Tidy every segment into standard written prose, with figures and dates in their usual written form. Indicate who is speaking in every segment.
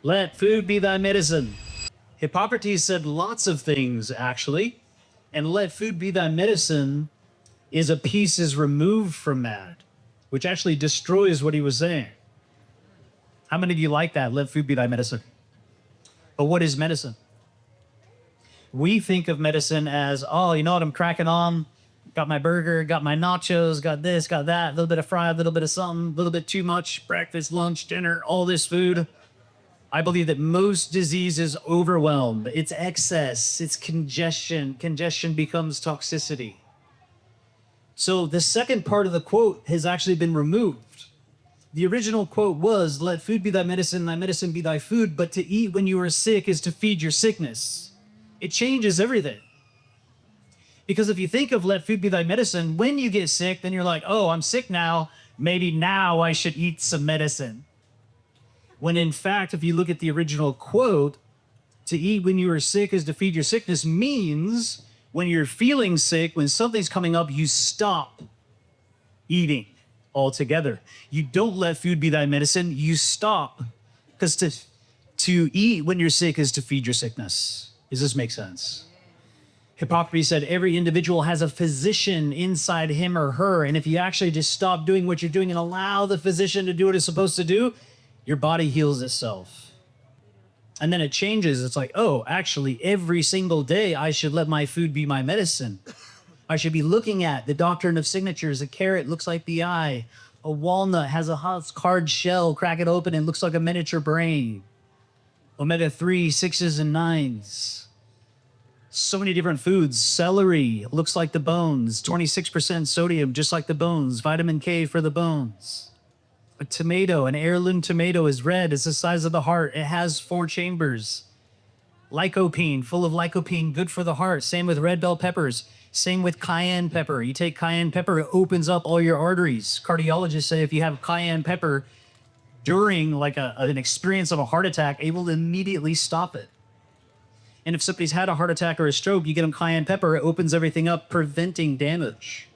Speaker 1: Let food be thy medicine. Hippocrates said lots of things, actually, and let food be thy medicine is a piece is removed from that, which actually destroys what he was saying. How many of you like that? Let food be thy medicine. But what is medicine? We think of medicine as, oh, you know what, I'm cracking on. Got my burger, got my nachos, got this, got that, a little bit of fry, a little bit of something, a little bit too much, breakfast, lunch, dinner, all this food. I believe that most disease is overwhelm. It's excess, it's congestion. Congestion becomes toxicity. So the second part of the quote has actually been removed. The original quote was, let food be thy medicine be thy food, but to eat when you are sick is to feed your sickness. It changes everything. Because if you think of let food be thy medicine, when you get sick, then you're like, oh, I'm sick now. Maybe now I should eat some medicine. When in fact, if you look at the original quote, to eat when you are sick is to feed your sickness means when you're feeling sick, when something's coming up, you stop eating altogether. You don't let food be thy medicine, you stop. Because to eat when you're sick is to feed your sickness. Does this make sense? Hippocrates said every individual has a physician inside him or her, and if you actually just stop doing what you're doing and allow the physician to do what it's supposed to do, your body heals itself. And then it changes. It's like, oh, actually, every single day I should let my food be my medicine. I should be looking at the doctrine of signatures. A carrot looks like the eye. A walnut has a hard shell. Crack it open and it looks like a miniature brain. Omega-3, 6s, and 9s. So many different foods. Celery looks like the bones. 26% sodium, just like the bones. Vitamin K for the bones. A tomato, an heirloom tomato, is red. It's the size of the heart. It has 4 chambers. Lycopene, full of lycopene, good for the heart. Same with red bell peppers. Same with cayenne pepper. You take cayenne pepper, it opens up all your arteries. Cardiologists say if you have cayenne pepper during like an experience of a heart attack, it will immediately stop it. And if somebody's had a heart attack or a stroke, you get them cayenne pepper, it opens everything up, preventing damage.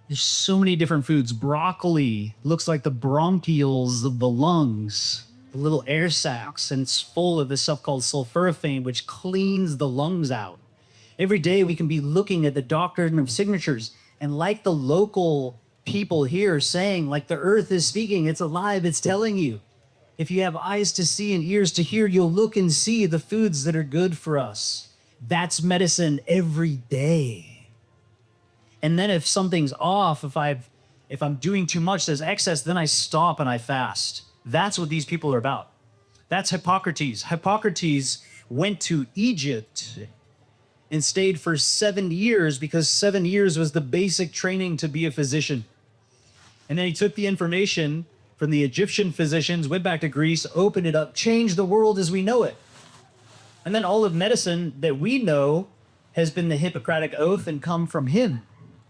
Speaker 1: There's so many different foods. Broccoli looks like the bronchioles of the lungs, the little air sacs, and it's full of this stuff called sulforaphane, which cleans the lungs out. Every day we can be looking at the doctrine of signatures, and like the local people here saying, like the earth is speaking, it's alive, it's telling you. If you have eyes to see and ears to hear, you'll look and see the foods that are good for us. That's medicine every day. And then if something's off, if I'm doing too much, there's excess, then I stop and I fast. That's what these people are about. That's Hippocrates. Hippocrates went to Egypt and stayed for 7 years because 7 years was the basic training to be a physician. And then he took the information from the Egyptian physicians, went back to Greece, opened it up, changed the world as we know it. And then all of medicine that we know has been the Hippocratic Oath and come from him.